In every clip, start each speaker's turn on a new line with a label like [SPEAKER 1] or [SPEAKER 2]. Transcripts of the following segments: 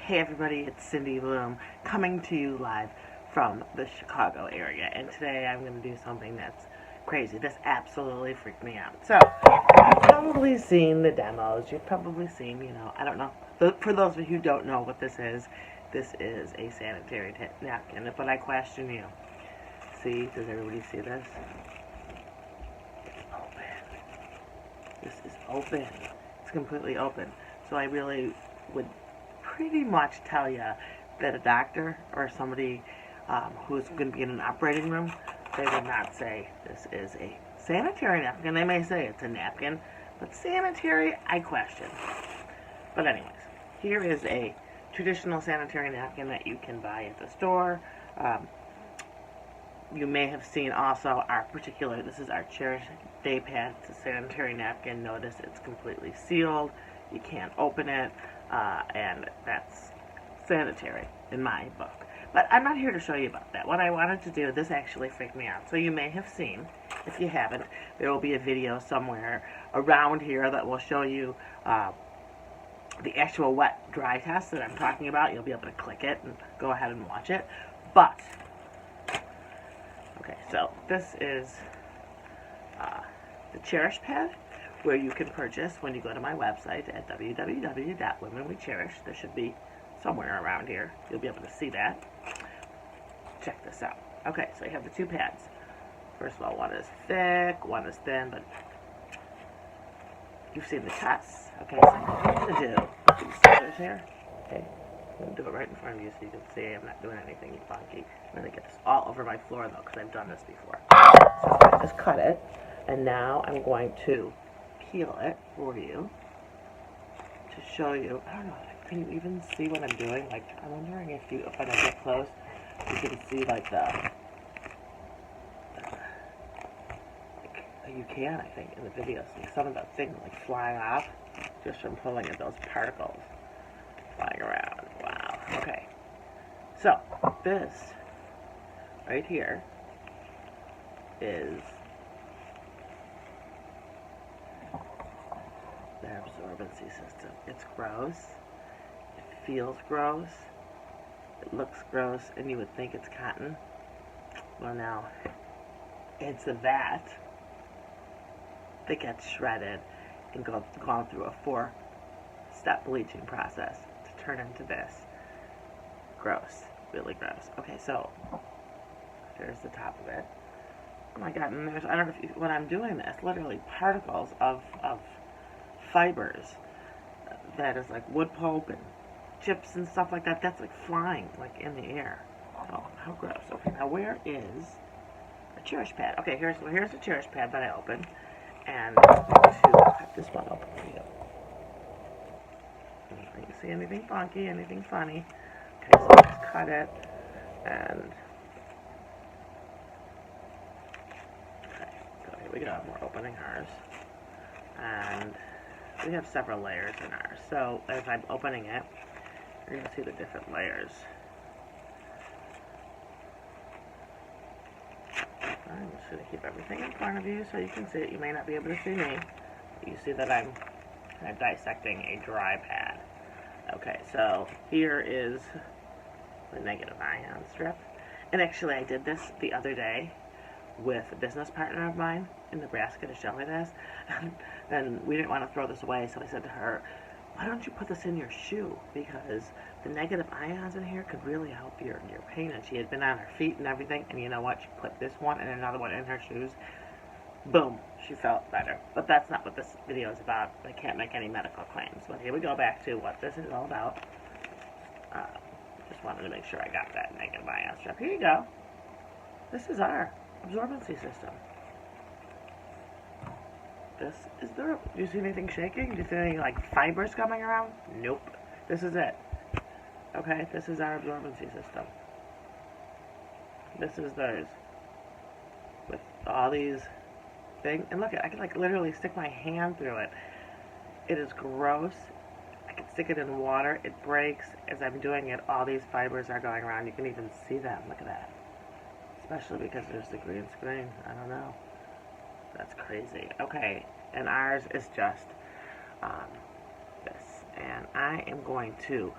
[SPEAKER 1] Hey everybody, it's Cindy Bloom coming to you live from the Chicago area, and today I'm going to do something that's crazy. This absolutely freaked me out. So, you've probably seen the demos. You've probably seen, I don't know. For those of you who don't know what this is a sanitary napkin. But I question you. See, does everybody see this? It's open. This is open. It's completely open. So I really would pretty much tell you that a doctor or somebody who's going to be in an operating room, they would not say this is a sanitary napkin. They may say it's a napkin, but sanitary, I question. But anyways, here is a traditional sanitary napkin that you can buy at the store. You may have seen also this is our Cherish day pad. It's a sanitary napkin. Notice it's completely sealed. You can't open it, and that's sanitary in my book. But I'm not here to show you about that. What I wanted to do, this actually freaked me out. So you may have seen, if you haven't, there will be a video somewhere around here that will show you the actual wet-dry test that I'm talking about. You'll be able to click it and go ahead and watch it. But, okay, so this is the Cherish pad, where you can purchase when you go to my website at www.womenwecherish. This should be somewhere around here. You'll be able to see that. Check this out. Okay, so you have the two pads. First of all, one is thick, one is thin, but you've seen the tests. Okay, so what I'm going to do, these scissors here, okay, I'm going to do it right in front of you so you can see I'm not doing anything funky. I'm going to get this all over my floor, though, because I've done this before. So I just cut it, and now I'm going to peel it for you to show you. I don't know, can you even see what I'm doing? Like, I'm wondering if I don't get close, you can see like you can, I think, in the video, see some of the things like flying off just from pulling at those particles flying around. Wow. Okay. So this right here is the absorbency system. It's gross. It feels gross. It looks gross, and you would think it's cotton. Well, now, it's a vat that gets shredded and gone through a 4-step bleaching process to turn into this. Gross. Really gross. Okay, so, there's the top of it. Oh my god, and I don't know if when I'm doing this, literally particles of fibers that is like wood pulp and chips and stuff like that. That's like flying like in the air. Oh, how gross. Okay, now where is a Cherish pad? Okay, here's the Cherish pad that I opened, and I'm going to cut this one open for you. You see anything funky, anything funny? Okay, so let's cut it, and okay, so here we go. We're opening ours, and we have several layers in ours. So as I'm opening it, you're going to see the different layers. I'm just going to keep everything in front of you so you can see it. You may not be able to see me. But you see that I'm kind of dissecting a dry pad. Okay, so here is the negative ion strip. And actually I did this the other day with a business partner of mine in Nebraska to show me this. And we didn't want to throw this away, so I said to her, why don't you put this in your shoe? Because the negative ions in here could really help your pain. And she had been on her feet and everything, and you know what? She put this one and another one in her shoes. Boom, she felt better. But that's not what this video is about. I can't make any medical claims. But here we go back to what this is all about. Just wanted to make sure I got that negative ion strip. Here you go. This is our absorbency system. This is the, do you see anything shaking? Do you see any like fibers coming around? Nope. This is it. Okay, this is our absorbency system. This is theirs. With all these things. And look, I can like literally stick my hand through it. It is gross. I can stick it in water. It breaks. As I'm doing it, all these fibers are going around. You can even see them. Look at that. Especially because there's the green screen. I don't know. That's crazy. Okay, and ours is just this. And I am going to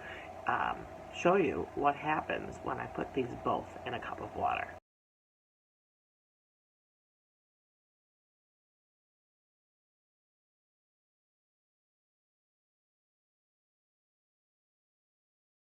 [SPEAKER 1] show you what happens when I put these both in a cup of water.